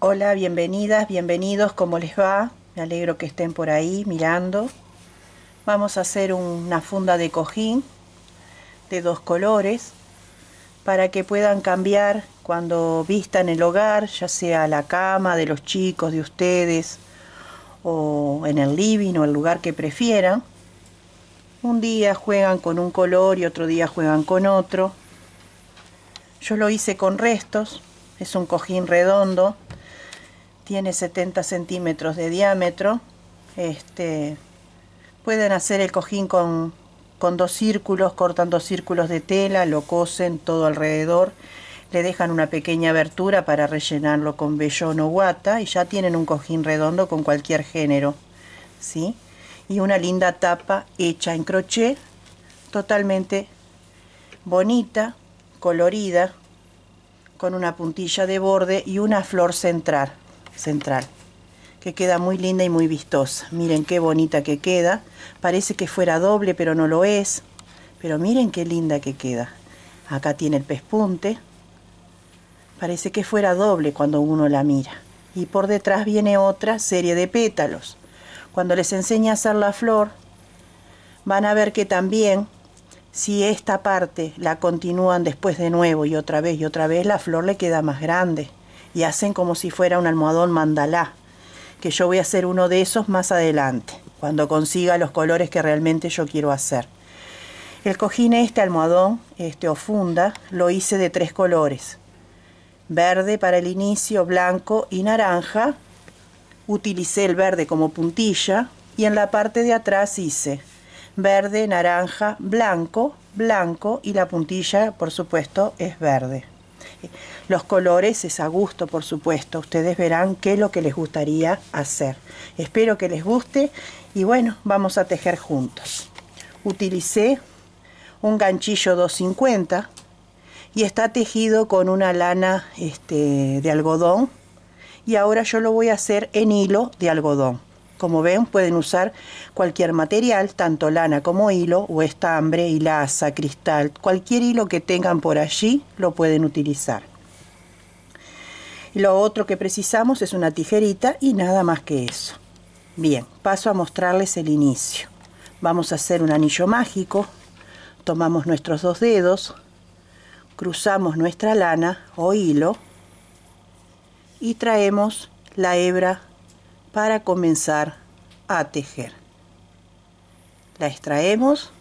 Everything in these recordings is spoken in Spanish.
Hola, bienvenidas, bienvenidos, ¿cómo les va? Me alegro que estén por ahí mirando. Vamos a hacer una funda de cojín de 2 colores para que puedan cambiar cuando vistan el hogar, ya sea la cama de los chicos, de ustedes, o en el living o el lugar que prefieran. Un día juegan con un color y otro día juegan con otro. Yo lo hice con restos, es un cojín redondo. Tiene 70 centímetros de diámetro. Pueden hacer el cojín con 2 círculos, cortan 2 círculos de tela, lo cosen todo alrededor, le dejan una pequeña abertura para rellenarlo con vellón o guata y ya tienen un cojín redondo con cualquier género, ¿sí? Y una linda tapa hecha en crochet, totalmente bonita, colorida, con una puntilla de borde y una flor central, que queda muy linda y muy vistosa. Miren qué bonita que queda. Parece que fuera doble, pero no lo es. Pero miren qué linda que queda. Acá tiene el pespunte. Parece que fuera doble cuando uno la mira. Y por detrás viene otra serie de pétalos. Cuando les enseñe a hacer la flor, van a ver que también, si esta parte la continúan después de nuevo y otra vez, la flor le queda más grande. Y hacen como si fuera un almohadón mandalá, que yo voy a hacer uno de esos más adelante, cuando consiga los colores que realmente yo quiero hacer. El cojín almohadón, o funda, lo hice de 3 colores. Verde para el inicio, blanco y naranja. Utilicé el verde como puntilla y en la parte de atrás hice verde, naranja, blanco, blanco y la puntilla, por supuesto, es verde. Los colores es a gusto, por supuesto. Ustedes verán qué es lo que les gustaría hacer. Espero que les guste y bueno, vamos a tejer juntos. Utilicé un ganchillo 250 y está tejido con una lana de algodón y ahora yo lo voy a hacer en hilo de algodón. Como ven, pueden usar cualquier material, tanto lana como hilo, o estambre, hilaza, cristal, cualquier hilo que tengan por allí lo pueden utilizar. Lo otro que precisamos es una tijerita y nada más que eso. Bien, paso a mostrarles el inicio. Vamos a hacer un anillo mágico. Tomamos nuestros 2 dedos, cruzamos nuestra lana o hilo y traemos la hebra para comenzar a tejer. La extraemos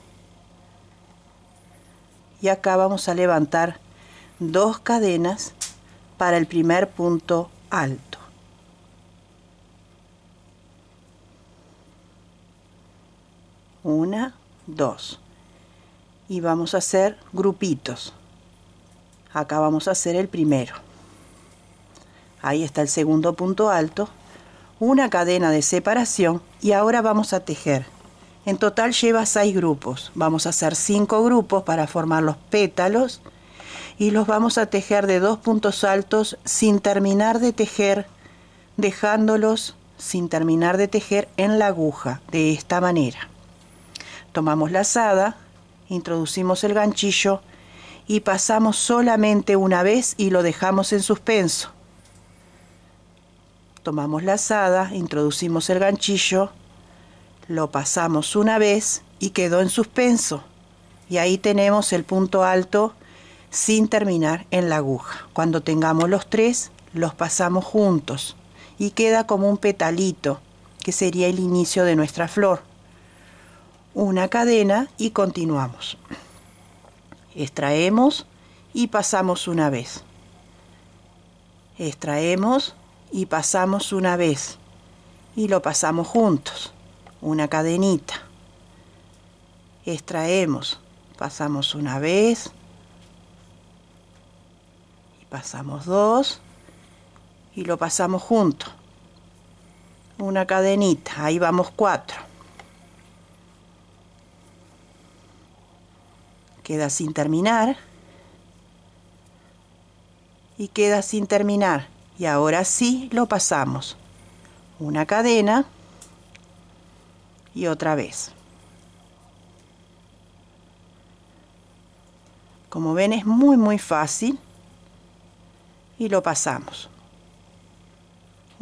y acá vamos a levantar 2 cadenas para el primer punto alto. Una, 2. Y vamos a hacer grupitos. Acá vamos a hacer el primero. Ahí está el segundo punto alto. Una cadena de separación y ahora vamos a tejer. En total lleva 6 grupos. Vamos a hacer 5 grupos para formar los pétalos y los vamos a tejer de 2 puntos altos sin terminar de tejer, dejándolos sin terminar de tejer en la aguja, de esta manera. Tomamos la lazada, introducimos el ganchillo y pasamos solamente una vez y lo dejamos en suspenso. Tomamos la lazada, introducimos el ganchillo, lo pasamos una vez y quedó en suspenso. Y ahí tenemos el punto alto sin terminar en la aguja. Cuando tengamos los 3, los pasamos juntos y queda como un petalito, que sería el inicio de nuestra flor. Una cadena y continuamos. Extraemos y pasamos una vez. Extraemos y pasamos una vez y lo pasamos juntos. Una cadenita. Extraemos, pasamos una vez y pasamos 2 y lo pasamos juntos. Una cadenita, ahí vamos 4. Queda sin terminar y queda sin terminar y ahora sí lo pasamos. Una cadena y otra vez. Como ven es muy fácil y lo pasamos.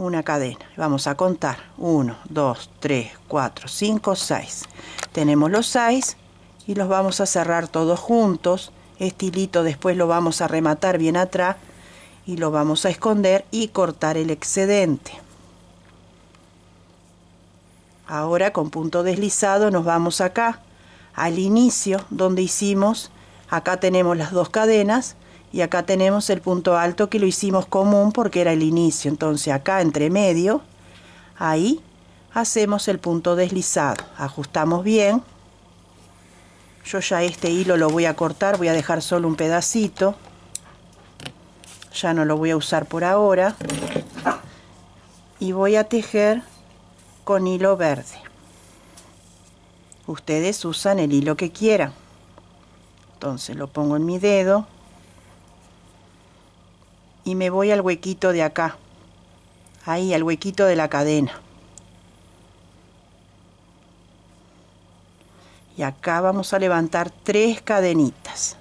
una cadena. Vamos a contar 1, 2, 3, 4, 5, 6. Tenemos los 6 y los vamos a cerrar todos juntos. Este hilito después lo vamos a rematar bien atrás y lo vamos a esconder y cortar el excedente. Ahora con punto deslizado nos vamos acá al inicio donde hicimos, acá tenemos las dos cadenas y acá tenemos el punto alto que lo hicimos común porque era el inicio. Entonces acá entre medio, ahí hacemos el punto deslizado, ajustamos bien. Yo ya este hilo lo voy a cortar, voy a dejar solo un pedacito, ya no lo voy a usar por ahora, y voy a tejer con hilo verde. Ustedes usan el hilo que quieran. Entonces lo pongo en mi dedo y me voy al huequito de acá, ahí al huequito de la cadena. Y acá vamos a levantar 3 cadenitas.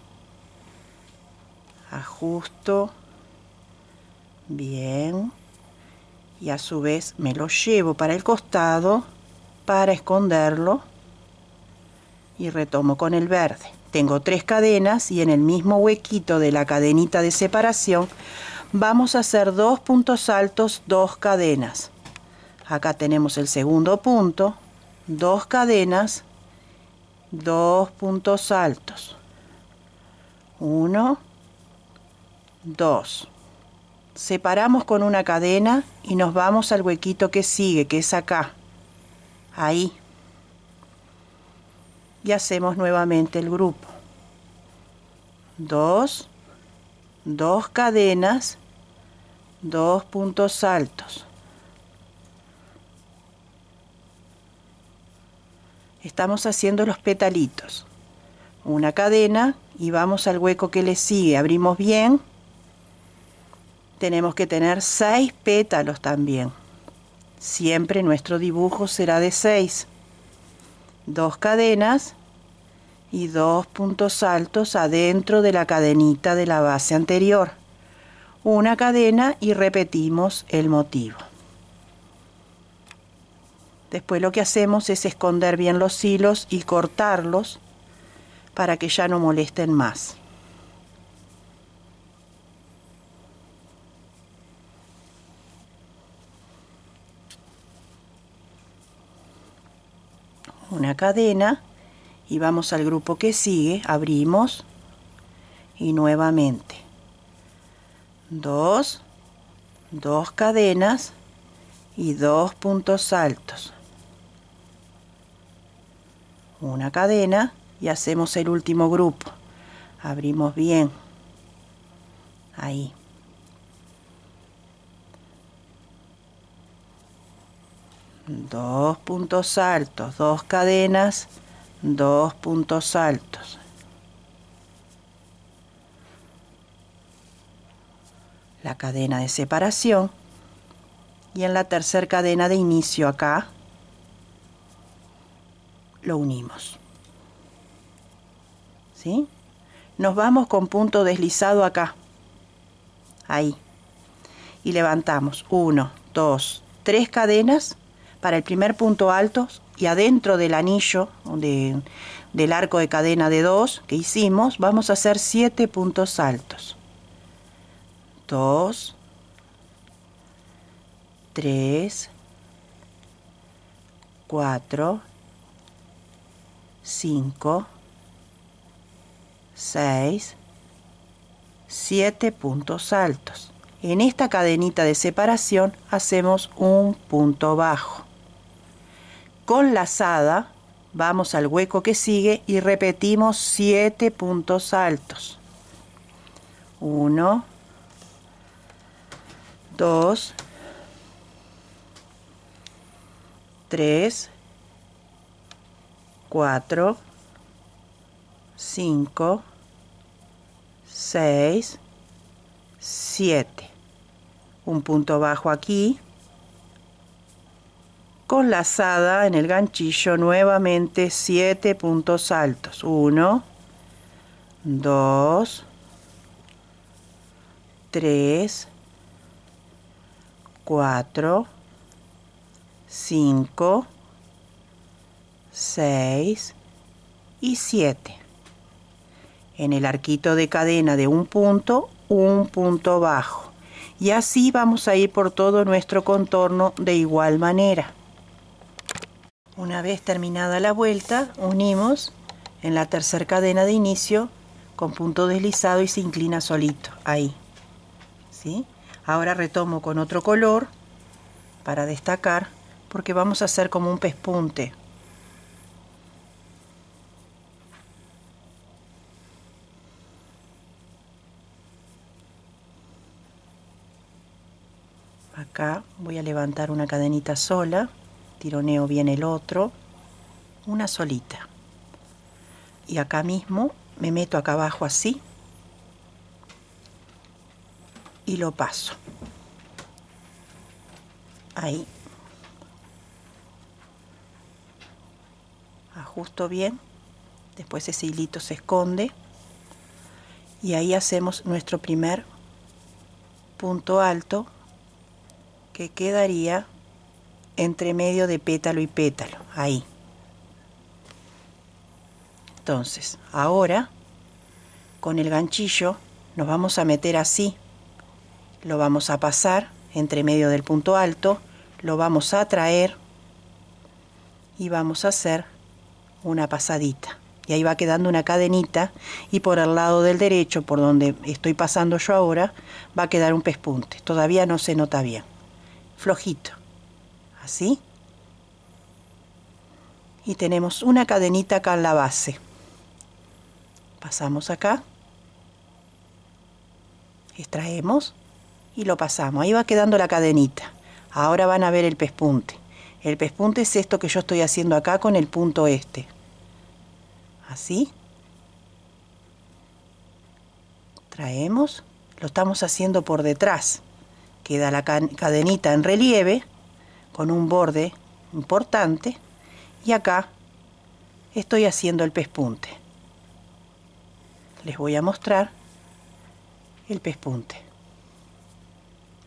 Ajusto bien y a su vez me lo llevo para el costado para esconderlo y retomo con el verde. Tengo 3 cadenas y en el mismo huequito de la cadenita de separación vamos a hacer 2 puntos altos, 2 cadenas. Acá tenemos el segundo punto, 2 cadenas, 2 puntos altos. 1, 2. Separamos con una cadena y nos vamos al huequito que sigue, que es acá. Ahí. Y hacemos nuevamente el grupo. 2 cadenas, 2 puntos altos. Estamos haciendo los petalitos. Una cadena y vamos al hueco que le sigue. Abrimos bien. Tenemos que tener 6 pétalos también. Siempre nuestro dibujo será de 6. 2 cadenas y 2 puntos altos adentro de la cadenita de la base anterior. Una cadena y repetimos el motivo. Después lo que hacemos es esconder bien los hilos y cortarlos para que ya no molesten más. Una cadena y vamos al grupo que sigue, abrimos y nuevamente 2 cadenas y 2 puntos altos, una cadena y hacemos el último grupo. Abrimos bien, ahí. Dos puntos altos, 2 cadenas, 2 puntos altos. La cadena de separación y en la tercera cadena de inicio acá lo unimos. ¿Sí? Nos vamos con punto deslizado acá, ahí, y levantamos 1, 2, 3 cadenas para el primer punto alto y adentro del anillo del arco de cadena de 2 que hicimos vamos a hacer 7 puntos altos. 2, 3, 4, 5, 6, 7 puntos altos. En esta cadenita de separación hacemos un punto bajo. Con lazada vamos al hueco que sigue y repetimos 7 puntos altos. 1, 2, 3, 4, 5, 6, 7. Un punto bajo aquí. Con lazada en el ganchillo nuevamente 7 puntos altos. 1, 2, 3, 4, 5, 6 y 7. En el arquito de cadena de un punto bajo. Y así vamos a ir por todo nuestro contorno de igual manera. Una vez terminada la vuelta, unimos en la tercera cadena de inicio con punto deslizado y se inclina solito, ahí. ¿Sí? Ahora retomo con otro color para destacar, porque vamos a hacer como un pespunte. Acá voy a levantar una cadenita sola, tironeo bien el otro, una solita. Y acá mismo me meto acá abajo así y lo paso. Ahí. Ajusto bien, después ese hilito se esconde y ahí hacemos nuestro primer punto alto, que quedaría entre medio de pétalo y pétalo, ahí. Entonces, ahora con el ganchillo nos vamos a meter así, lo vamos a pasar entre medio del punto alto, lo vamos a traer y vamos a hacer una pasadita. Y ahí va quedando una cadenita, y por el lado del derecho, por donde estoy pasando yo ahora, va a quedar un pespunte. Todavía no se nota bien. Flojito. Así. Y tenemos una cadenita acá en la base. Pasamos acá. Extraemos y lo pasamos. Ahí va quedando la cadenita. Ahora van a ver el pespunte. El pespunte es esto que yo estoy haciendo acá con el punto este. Así. Traemos. Lo estamos haciendo por detrás. Queda la cadenita en relieve con un borde importante. Y acá estoy haciendo el pespunte. Les voy a mostrar el pespunte.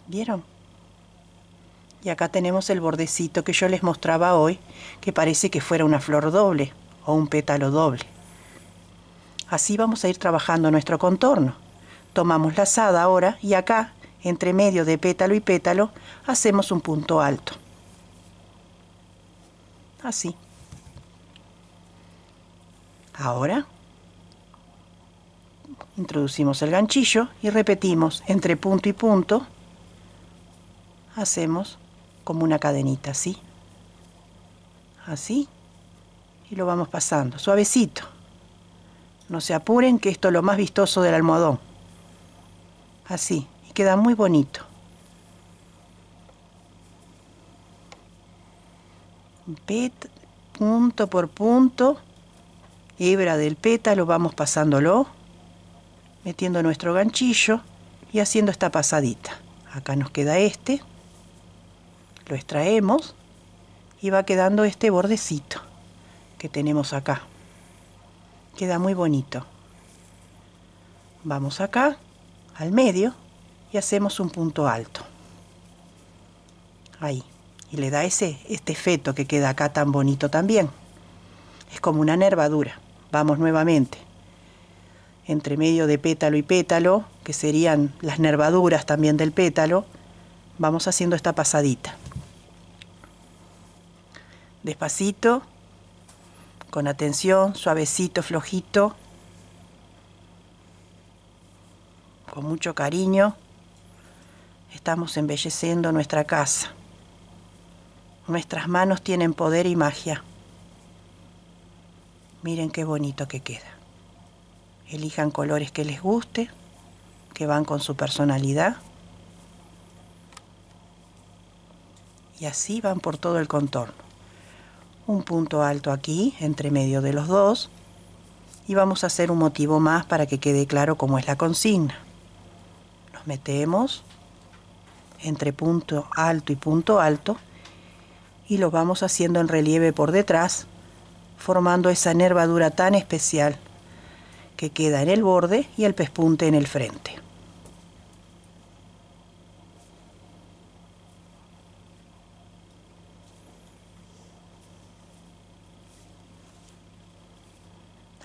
¿Vieron? Y acá tenemos el bordecito que yo les mostraba hoy, que parece que fuera una flor doble o un pétalo doble. Así vamos a ir trabajando nuestro contorno. Tomamos la lazada ahora y acá, entre medio de pétalo y pétalo, hacemos un punto alto. Así. Ahora introducimos el ganchillo y repetimos entre punto y punto. Hacemos como una cadenita, así. Así. Y lo vamos pasando, suavecito. No se apuren, que esto es lo más vistoso del almohadón. Así. Y queda muy bonito. Punto por punto. Hebra del pétalo, vamos pasándolo. Metiendo nuestro ganchillo y haciendo esta pasadita. Acá nos queda este. Lo extraemos y va quedando este bordecito que tenemos acá. Queda muy bonito. Vamos acá al medio y hacemos un punto alto. Ahí. Y le da este efecto que queda acá tan bonito también. Es como una nervadura. Vamos nuevamente. Entre medio de pétalo y pétalo, que serían las nervaduras también del pétalo, vamos haciendo esta pasadita. Despacito, con atención, suavecito, flojito, con mucho cariño, estamos embelleciendo nuestra casa. Nuestras manos tienen poder y magia. Miren qué bonito que queda. Elijan colores que les guste, que van con su personalidad. Y así van por todo el contorno. Un punto alto aquí, entre medio de los dos. Y vamos a hacer un motivo más para que quede claro cómo es la consigna. Nos metemos entre punto alto y lo vamos haciendo en relieve por detrás, formando esa nervadura tan especial que queda en el borde y el pespunte en el frente.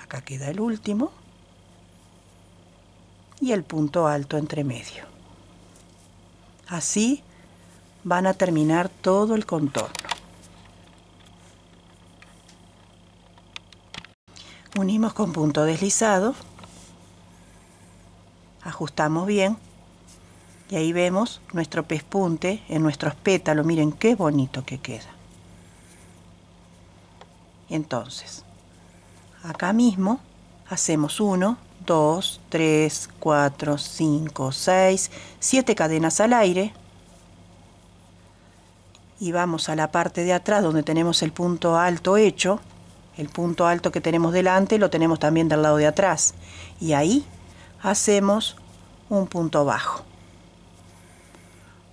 Acá queda el último. Y el punto alto entre medio. Así van a terminar todo el contorno. Unimos con punto deslizado. Ajustamos bien. Y ahí vemos nuestro pespunte en nuestros pétalos. Miren qué bonito que queda. Entonces, acá mismo hacemos 1, 2, 3, 4, 5, 6, 7 cadenas al aire. Y vamos a la parte de atrás donde tenemos el punto alto hecho. El punto alto que tenemos delante lo tenemos también del lado de atrás. Y ahí hacemos un punto bajo.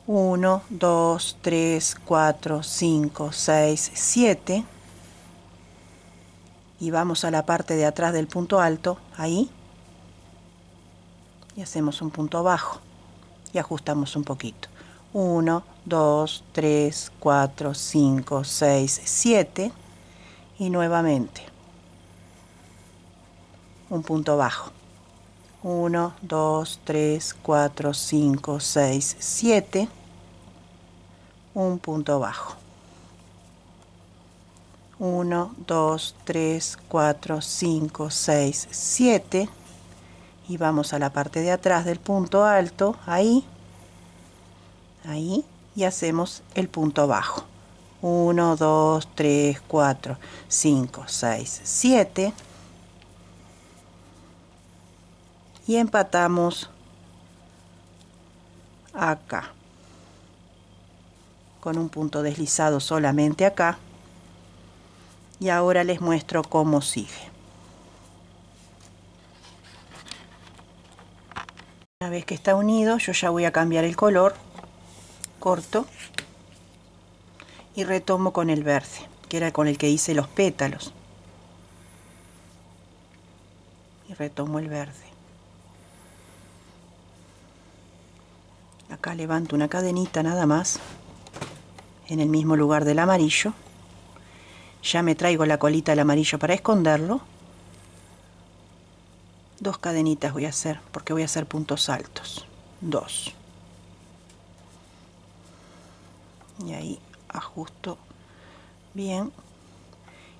1, 2, 3, 4, 5, 6, 7. Y vamos a la parte de atrás del punto alto, ahí. Y hacemos un punto bajo. Y ajustamos un poquito. 1, 2, 3, 4, 5, 6, 7. Y nuevamente. Un punto bajo. 1, 2, 3, 4, 5, 6, 7. Un punto bajo. 1, 2, 3, 4, 5, 6, 7. Y vamos a la parte de atrás del punto alto, ahí. Ahí. Y hacemos el punto bajo. 1, 2, 3, 4, 5, 6, 7. Y empatamos acá con un punto deslizado solamente acá. Y ahora les muestro cómo sigue. Una vez que está unido, yo ya voy a cambiar el color. Corto y retomo con el verde, que era con el que hice los pétalos. Y retomo el verde. Acá levanto una cadenita nada más en el mismo lugar del amarillo. Ya me traigo la colita del amarillo para esconderlo. 2 cadenitas voy a hacer porque voy a hacer puntos altos. 2. Y ahí ajusto bien.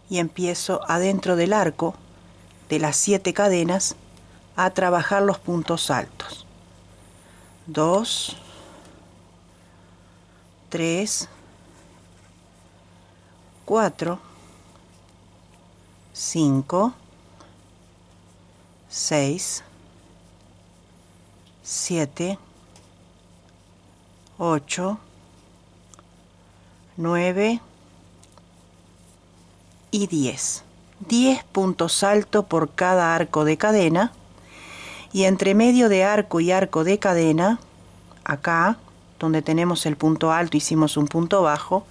Y empiezo adentro del arco de las 7 cadenas a trabajar los puntos altos. 2, 3, 4, 5, 6, 7, 8, 9 y 10. 10 puntos altos por cada arco de cadena. Y entre medio de arco y arco de cadena, acá, donde tenemos el punto alto, hicimos un punto bajo,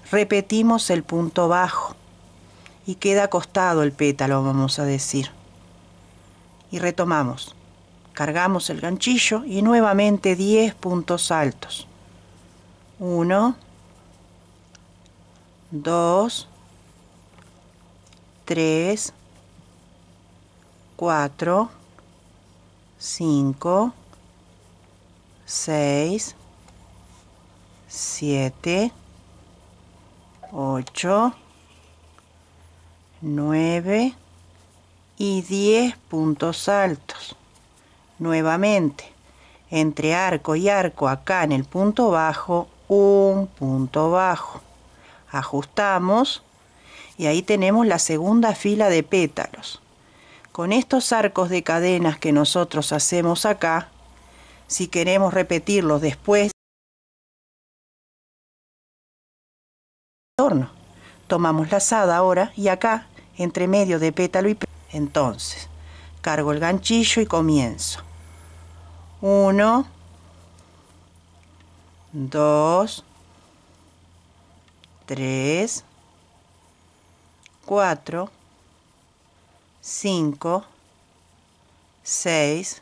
repetimos el punto bajo. Y queda acostado el pétalo, vamos a decir. Y retomamos. Cargamos el ganchillo y nuevamente 10 puntos altos. 1, 2, 3, 4, 5, 6, 7, 8, 9 y 10 puntos altos. Nuevamente, entre arco y arco acá en el punto bajo, un punto bajo. Ajustamos y ahí tenemos la segunda fila de pétalos. Con estos arcos de cadenas que nosotros hacemos acá, si queremos repetirlos después, tomamos la lazada ahora y acá, entre medio de pétalo y pétalo, entonces, cargo el ganchillo y comienzo. 1, 2, 3, 4, 5, 6,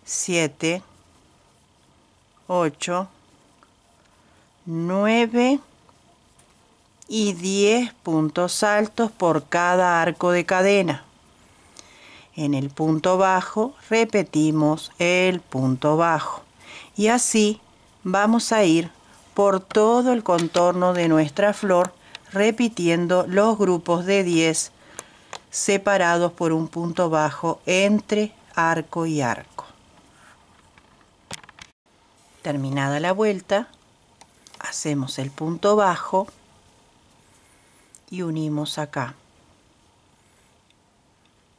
7, 8, 9 y 10 puntos altos por cada arco de cadena. en el punto bajo, repetimos el punto bajo. Y así vamos a ir por todo el contorno de nuestra flor, repitiendo los grupos de 10 separados por un punto bajo entre arco y arco. Terminada la vuelta, hacemos el punto bajo y unimos acá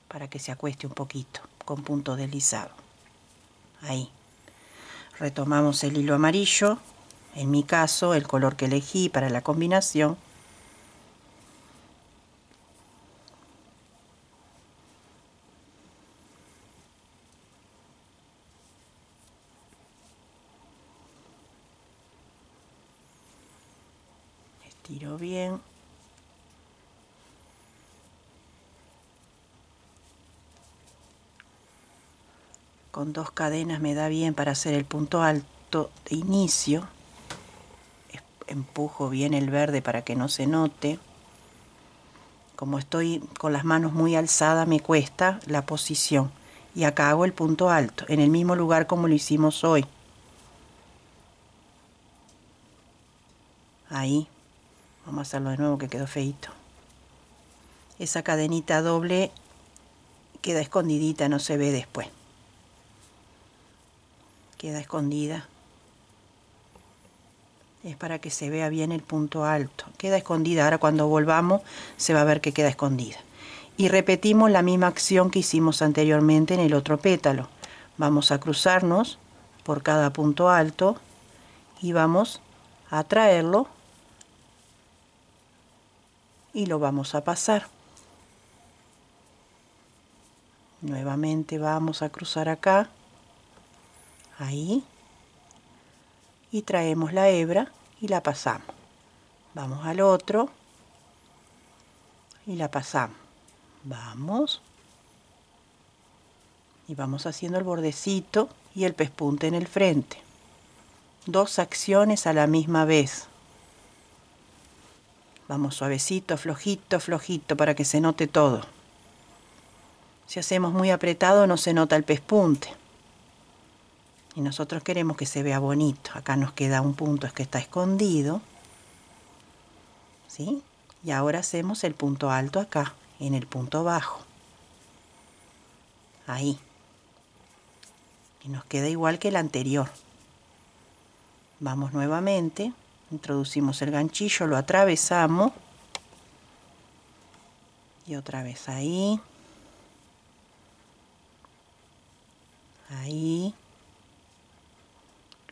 para que se acueste un poquito con punto deslizado. Ahí. Retomamos el hilo amarillo, en mi caso el color que elegí para la combinación. Estiro bien. Con 2 cadenas me da bien para hacer el punto alto de inicio. Empujo bien el verde para que no se note. Como estoy con las manos muy alzadas me cuesta la posición. Y acá hago el punto alto, en el mismo lugar como lo hicimos hoy. Ahí. Vamos a hacerlo de nuevo que quedó feito. Esa cadenita doble queda escondidita, no se ve después. Queda escondida. Es para que se vea bien el punto alto. Queda escondida. Ahora cuando volvamos se va a ver que queda escondida. Y repetimos la misma acción que hicimos anteriormente en el otro pétalo. Vamos a cruzarnos por cada punto alto y vamos a traerlo y lo vamos a pasar. Nuevamente vamos a cruzar acá. Ahí. Y traemos la hebra y la pasamos. Vamos al otro y la pasamos. Vamos. Y vamos haciendo el bordecito y el pespunte en el frente. 2 acciones a la misma vez. Vamos suavecito, flojito, flojito para que se note todo. Si hacemos muy apretado no se nota el pespunte. Y nosotros queremos que se vea bonito. Acá nos queda un punto, es que está escondido. ¿Sí? Y ahora hacemos el punto alto acá, en el punto bajo. Ahí. Y nos queda igual que el anterior. Vamos nuevamente, introducimos el ganchillo, lo atravesamos. Y otra vez ahí. Ahí.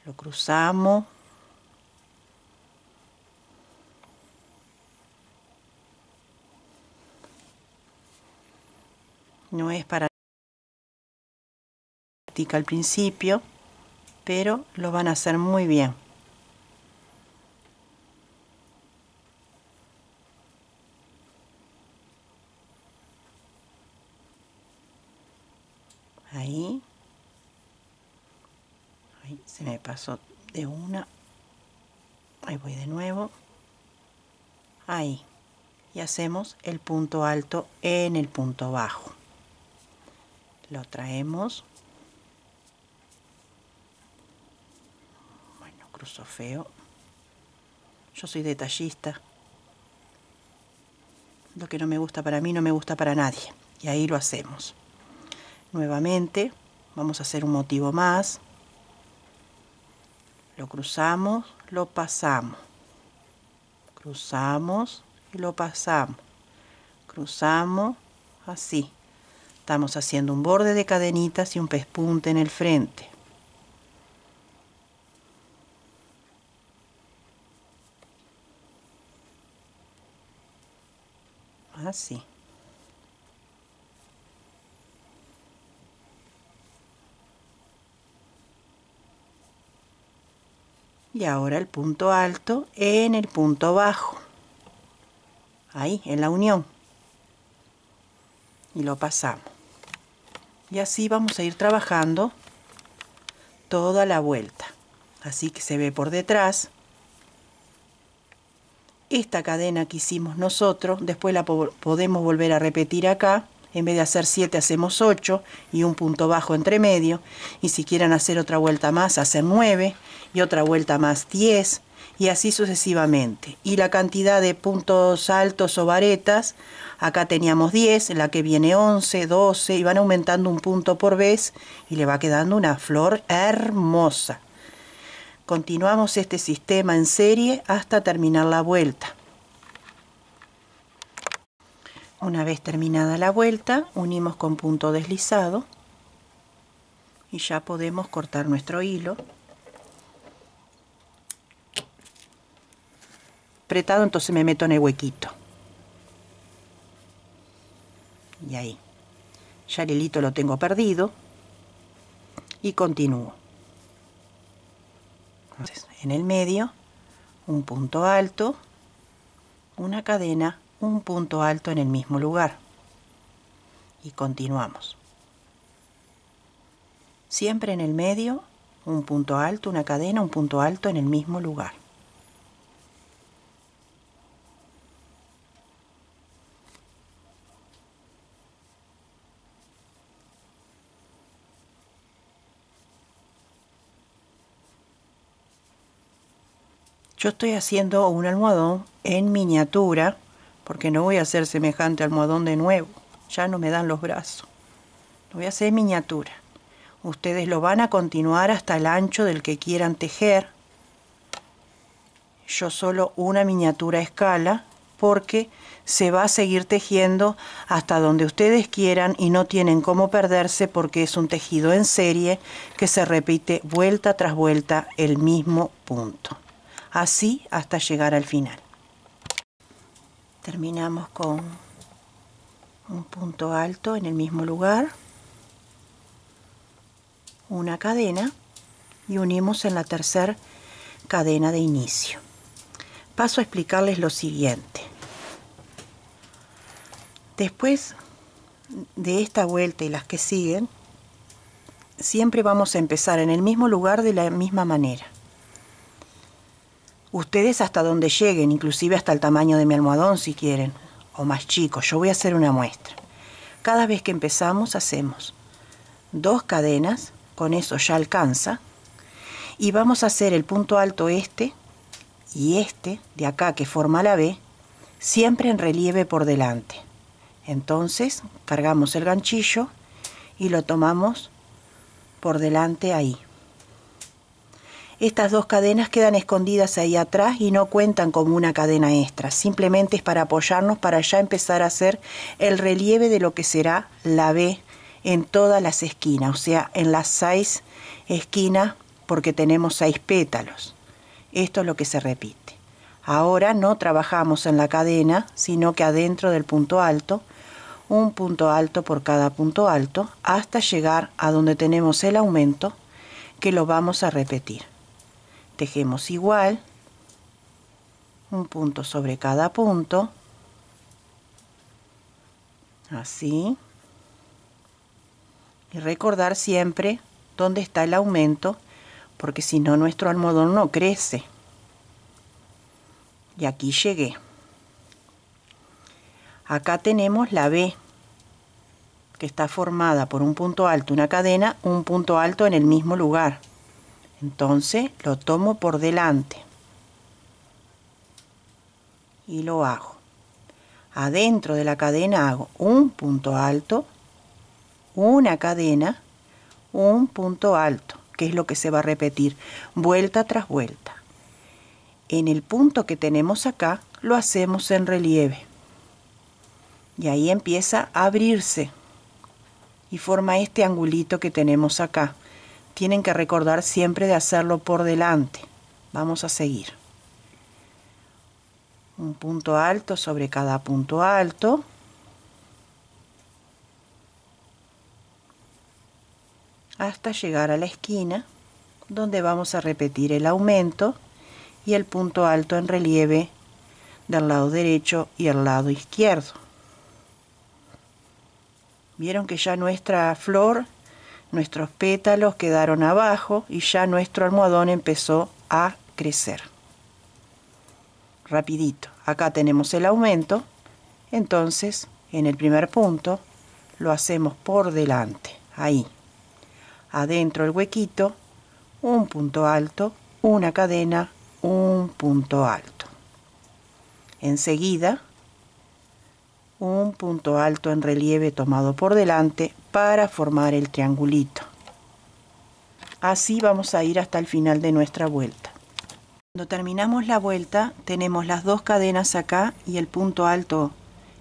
Lo cruzamos. No es para practicar al principio, pero lo van a hacer muy bien. Ahí. Ahí se me pasó de una. Ahí voy de nuevo. Ahí. Y hacemos el punto alto en el punto bajo. Lo traemos. Bueno, cruzo feo. Yo soy detallista. Lo que no me gusta para mí no me gusta para nadie. Y ahí lo hacemos. Nuevamente vamos a hacer un motivo más. Lo cruzamos, lo pasamos. Cruzamos y lo pasamos. Cruzamos así. Estamos haciendo un borde de cadenitas y un pespunte en el frente. Así. Y ahora el punto alto en el punto bajo. Ahí, en la unión. Y lo pasamos. Y así vamos a ir trabajando toda la vuelta. Así que se ve por detrás. Esta cadena que hicimos nosotros, después la podemos volver a repetir acá, En vez de hacer 7 hacemos 8 y un punto bajo entre medio. Y si quieren hacer otra vuelta más, hacen 9 y otra vuelta más 10 y así sucesivamente. Y la cantidad de puntos altos o varetas, acá teníamos 10, en la que viene 11, 12 y van aumentando un punto por vez y le va quedando una flor hermosa. Continuamos este sistema en serie hasta terminar la vuelta. Una vez terminada la vuelta, unimos con punto deslizado y ya podemos cortar nuestro hilo. Apretado, entonces me meto en el huequito. Y ahí. Ya el hilito lo tengo perdido. Y continúo. Entonces, en el medio, un punto alto, una cadena, un punto alto en el mismo lugar. Y continuamos. Siempre en el medio, un punto alto, una cadena, un punto alto en el mismo lugar. Yo estoy haciendo un almohadón en miniatura, porque no voy a hacer semejante almohadón de nuevo. Ya no me dan los brazos. Lo voy a hacer en miniatura. Ustedes lo van a continuar hasta el ancho del que quieran tejer. Yo solo una miniatura a escala, porque se va a seguir tejiendo hasta donde ustedes quieran y no tienen cómo perderse, porque es un tejido en serie que se repite vuelta tras vuelta el mismo punto. Así hasta llegar al final. Terminamos con un punto alto en el mismo lugar, una cadena y unimos en la tercera cadena de inicio. Paso a explicarles lo siguiente. Después de esta vuelta y las que siguen, siempre vamos a empezar en el mismo lugar de la misma manera. Ustedes hasta donde lleguen, inclusive hasta el tamaño de mi almohadón si quieren, o más chico. Yo voy a hacer una muestra. Cada vez que empezamos hacemos 2 cadenas, con eso ya alcanza, y vamos a hacer el punto alto este y este de acá que forma la B, siempre en relieve por delante. Entonces cargamos el ganchillo y lo tomamos por delante ahí. Estas 2 cadenas quedan escondidas ahí atrás y no cuentan como una cadena extra. Simplemente es para apoyarnos para ya empezar a hacer el relieve de lo que será la B en todas las esquinas. O sea, en las 6 esquinas, porque tenemos 6 pétalos. Esto es lo que se repite. Ahora no trabajamos en la cadena, sino que adentro del punto alto, un punto alto por cada punto alto, hasta llegar a donde tenemos el aumento, que lo vamos a repetir. Tejemos igual, un punto sobre cada punto, así, y recordar siempre dónde está el aumento, porque si no nuestro almohadón no crece. Y aquí llegué. Acá tenemos la B, que está formada por un punto alto, una cadena, un punto alto en el mismo lugar. Entonces lo tomo por delante y lo hago. Adentro de la cadena hago un punto alto, una cadena, un punto alto, que es lo que se va a repetir vuelta tras vuelta. En el punto que tenemos acá lo hacemos en relieve y ahí empieza a abrirse y forma este angulito que tenemos acá. Tienen que recordar siempre de hacerlo por delante. Vamos a seguir. Un punto alto sobre cada punto alto. Hasta llegar a la esquina, donde vamos a repetir el aumento y el punto alto en relieve del lado derecho y el lado izquierdo. Vieron que ya nuestra flor, nuestros pétalos quedaron abajo y ya nuestro almohadón empezó a crecer. Rapidito. Acá tenemos el aumento. Entonces, en el primer punto, lo hacemos por delante, ahí. Adentro el huequito, un punto alto, una cadena, un punto alto. Enseguida, un punto alto en relieve tomado por delante para formar el triangulito. Así vamos a ir hasta el final de nuestra vuelta. Cuando terminamos la vuelta, tenemos las 2 cadenas acá y el punto alto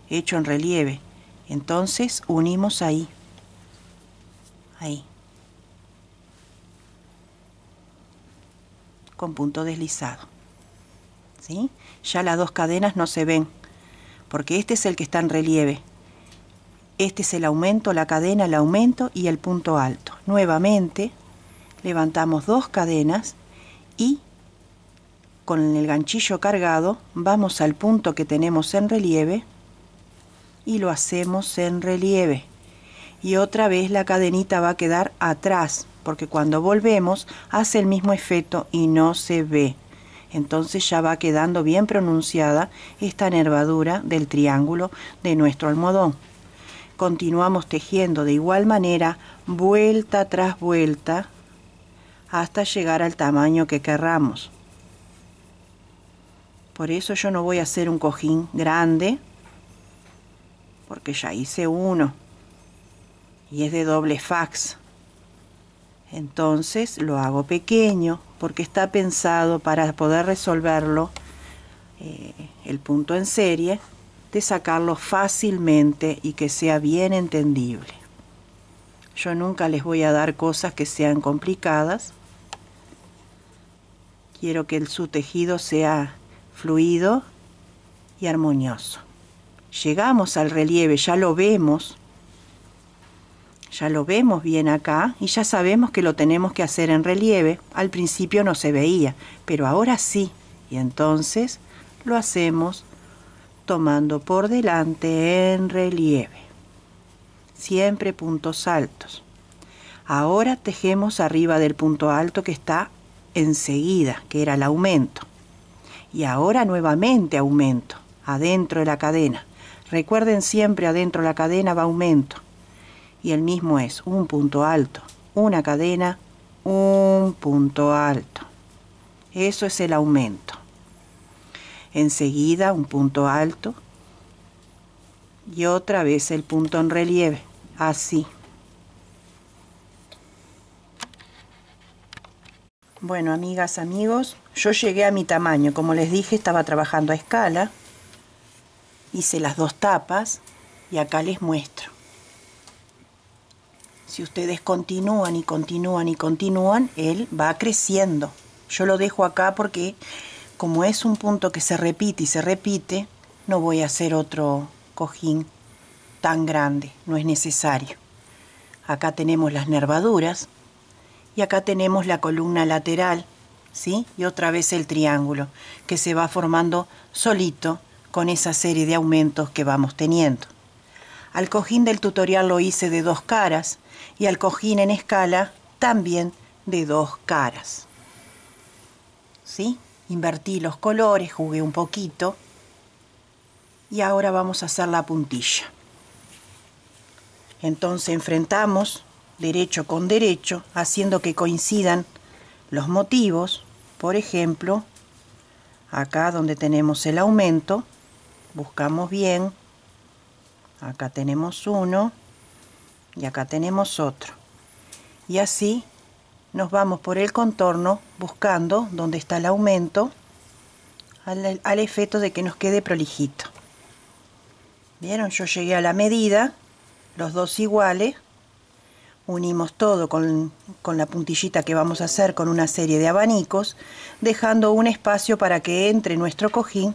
hecho en relieve. Entonces unimos ahí. Ahí. Con punto deslizado. ¿Sí? Ya las 2 cadenas no se ven, porque este es el que está en relieve. Este es el aumento, la cadena, el aumento y el punto alto. Nuevamente levantamos 2 cadenas y con el ganchillo cargado vamos al punto que tenemos en relieve y lo hacemos en relieve. Y otra vez la cadenita va a quedar atrás, porque cuando volvemos hace el mismo efecto y no se ve. Entonces ya va quedando bien pronunciada esta nervadura del triángulo de nuestro almohadón. Continuamos tejiendo de igual manera, vuelta tras vuelta, hasta llegar al tamaño que querramos. Por eso yo no voy a hacer un cojín grande, porque ya hice uno y es de doble fax. Entonces lo hago pequeño porque está pensado para poder resolverlo el punto en serie, de sacarlo fácilmente y que sea bien entendible. Yo nunca les voy a dar cosas que sean complicadas. Quiero que su tejido sea fluido y armonioso. Llegamos al relieve, ya lo vemos bien acá y ya sabemos que lo tenemos que hacer en relieve. Al principio no se veía, pero ahora sí, y entonces lo hacemos tomando por delante en relieve, siempre puntos altos. Ahora tejemos arriba del punto alto que está enseguida, que era el aumento, y ahora nuevamente aumento adentro de la cadena. Recuerden, siempre adentro de la cadena va aumento. Y el mismo es un punto alto, una cadena, un punto alto. Eso es el aumento. Enseguida un punto alto y otra vez el punto en relieve, así. Bueno, amigas, amigos, yo llegué a mi tamaño. Como les dije, estaba trabajando a escala. Hice las 2 tapas y acá les muestro. Si ustedes continúan y continúan y continúan, él va creciendo. Yo lo dejo acá porque como es un punto que se repite y se repite, no voy a hacer otro cojín tan grande, no es necesario. Acá tenemos las nervaduras y acá tenemos la columna lateral, ¿sí? Y otra vez el triángulo que se va formando solito con esa serie de aumentos que vamos teniendo. Al cojín del tutorial lo hice de 2 caras y al cojín en escala también de 2 caras. ¿Sí? Invertí los colores, jugué un poquito y ahora vamos a hacer la puntilla. Entonces enfrentamos derecho con derecho, haciendo que coincidan los motivos. Por ejemplo, acá donde tenemos el aumento, buscamos bien. Acá tenemos uno y acá tenemos otro. Y así nos vamos por el contorno buscando donde está el aumento al efecto de que nos quede prolijito. ¿Vieron? Yo llegué a la medida, los dos iguales. Unimos todo con la puntillita que vamos a hacer con una serie de abanicos, dejando un espacio para que entre nuestro cojín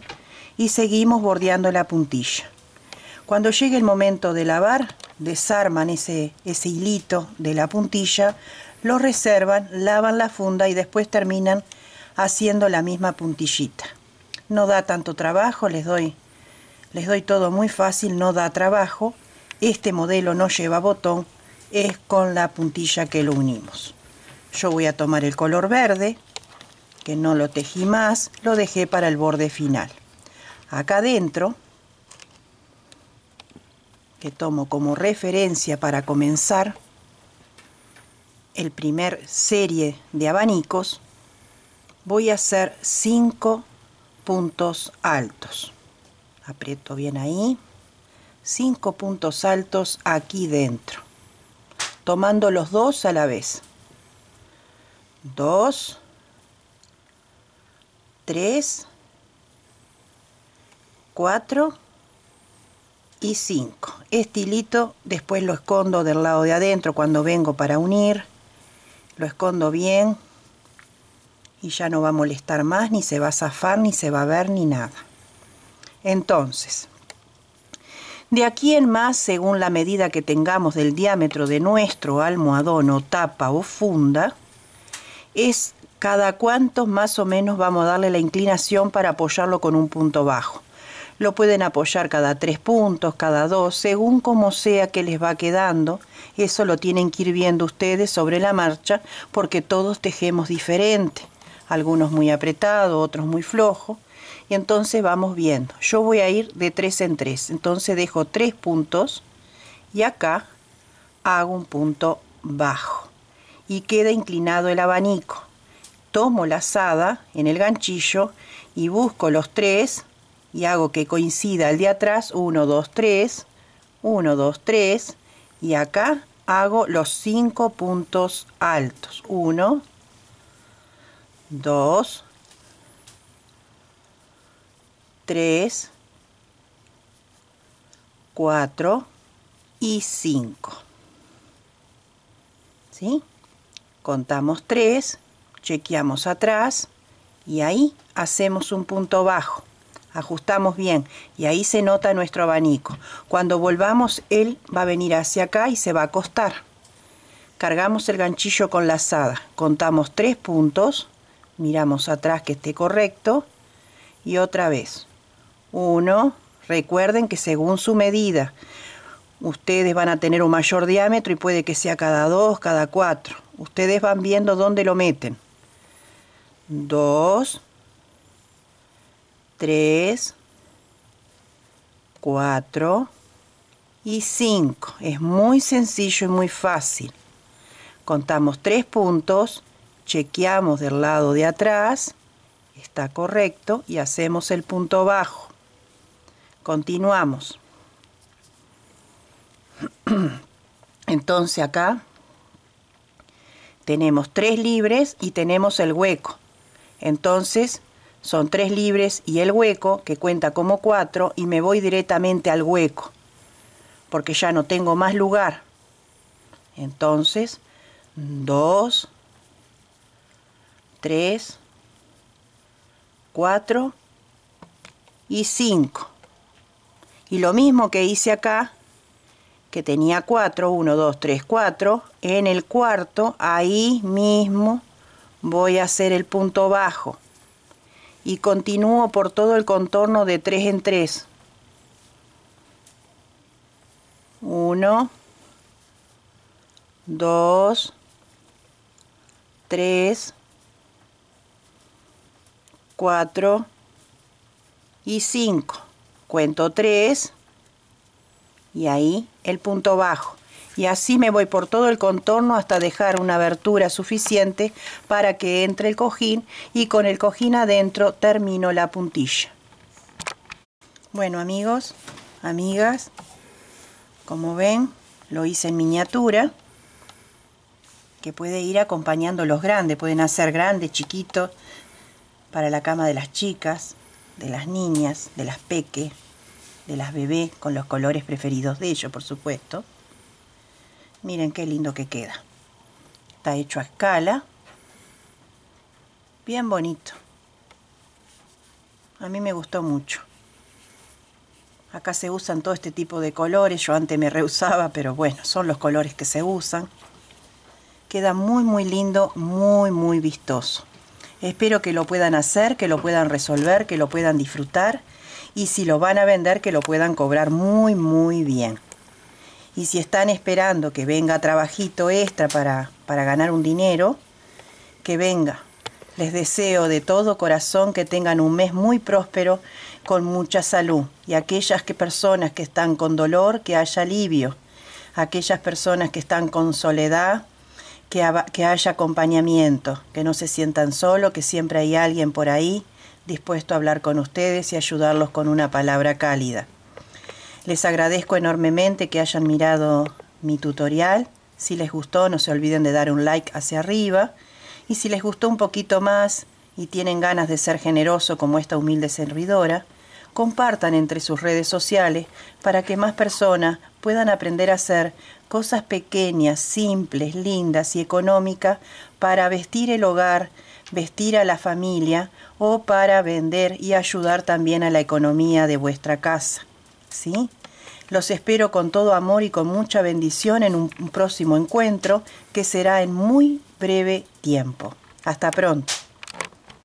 y seguimos bordeando la puntilla. Cuando llegue el momento de lavar, desarman ese hilito de la puntilla, lo reservan, lavan la funda y después terminan haciendo la misma puntillita. No da tanto trabajo, les doy todo muy fácil, no da trabajo. Este modelo no lleva botón, es con la puntilla que lo unimos. Yo voy a tomar el color verde, que no lo tejí más, lo dejé para el borde final. Acá adentro que tomo como referencia para comenzar el primer serie de abanicos, voy a hacer 5 puntos altos. Aprieto bien ahí, 5 puntos altos aquí dentro, tomando los 2 a la vez. 2, 3, 4 y 5. Este hilito después lo escondo del lado de adentro cuando vengo para unir. Lo escondo bien y ya no va a molestar más, ni se va a zafar, ni se va a ver, ni nada. Entonces, de aquí en más, según la medida que tengamos del diámetro de nuestro almohadón o tapa o funda, es cada cuánto más o menos vamos a darle la inclinación para apoyarlo con un punto bajo. Lo pueden apoyar cada 3 puntos, cada 2, según como sea que les va quedando. Eso lo tienen que ir viendo ustedes sobre la marcha, porque todos tejemos diferente. Algunos muy apretados, otros muy flojos. Y entonces vamos viendo. Yo voy a ir de 3 en 3. Entonces dejo 3 puntos y acá hago un punto bajo. Y queda inclinado el abanico. Tomo la azada en el ganchillo y busco los 3 y hago que coincida el de atrás, 1, 2, 3, 1, 2, 3, y acá hago los 5 puntos altos, 1, 2, 3, 4 y 5. ¿Sí? Contamos 3, chequeamos atrás y ahí hacemos un punto bajo. Ajustamos bien y ahí se nota nuestro abanico. Cuando volvamos, él va a venir hacia acá y se va a acostar. Cargamos el ganchillo con la azada, contamos 3 puntos, miramos atrás que esté correcto y otra vez 1. Recuerden que según su medida ustedes van a tener un mayor diámetro y puede que sea cada 2, cada 4. Ustedes van viendo dónde lo meten. 2, 3, 4 y 5. Es muy sencillo y muy fácil. Contamos 3 puntos, chequeamos del lado de atrás, está correcto, y hacemos el punto bajo. Continuamos. Entonces acá tenemos 3 libres y tenemos el hueco. Entonces son 3 libres y el hueco, que cuenta como 4, y me voy directamente al hueco, porque ya no tengo más lugar. Entonces, 2, 3, 4 y 5. Y lo mismo que hice acá, que tenía 4, 1, 2, 3, 4, en el cuarto, ahí mismo voy a hacer el punto bajo. Y continúo por todo el contorno de 3 en 3. 1, 2, 3, 4 y 5. Cuento 3 y ahí el punto bajo. Y así me voy por todo el contorno hasta dejar una abertura suficiente para que entre el cojín, y con el cojín adentro termino la puntilla. Bueno, amigos, amigas, como ven, lo hice en miniatura, que puede ir acompañando los grandes. Pueden hacer grandes, chiquitos, para la cama de las chicas, de las niñas, de las peques, de las bebés, con los colores preferidos de ellos, por supuesto. Miren qué lindo que queda. Está hecho a escala. Bien bonito. A mí me gustó mucho. Acá se usan todo este tipo de colores. Yo antes me rehusaba, pero bueno, son los colores que se usan. Queda muy muy lindo, muy muy vistoso. Espero que lo puedan hacer, que lo puedan resolver, que lo puedan disfrutar. Y si lo van a vender, que lo puedan cobrar muy muy bien. Y si están esperando que venga trabajito extra para ganar un dinero, que venga. Les deseo de todo corazón que tengan un mes muy próspero, con mucha salud. Y aquellas personas que están con dolor, que haya alivio. Aquellas personas que están con soledad, que haya acompañamiento, que no se sientan solos, que siempre hay alguien por ahí dispuesto a hablar con ustedes y ayudarlos con una palabra cálida. Les agradezco enormemente que hayan mirado mi tutorial. Si les gustó, no se olviden de dar un like hacia arriba. Y si les gustó un poquito más y tienen ganas de ser generoso como esta humilde servidora, compartan entre sus redes sociales para que más personas puedan aprender a hacer cosas pequeñas, simples, lindas y económicas para vestir el hogar, vestir a la familia o para vender y ayudar también a la economía de vuestra casa. ¿Sí? Los espero con todo amor y con mucha bendición en un próximo encuentro que será en muy breve tiempo. Hasta pronto.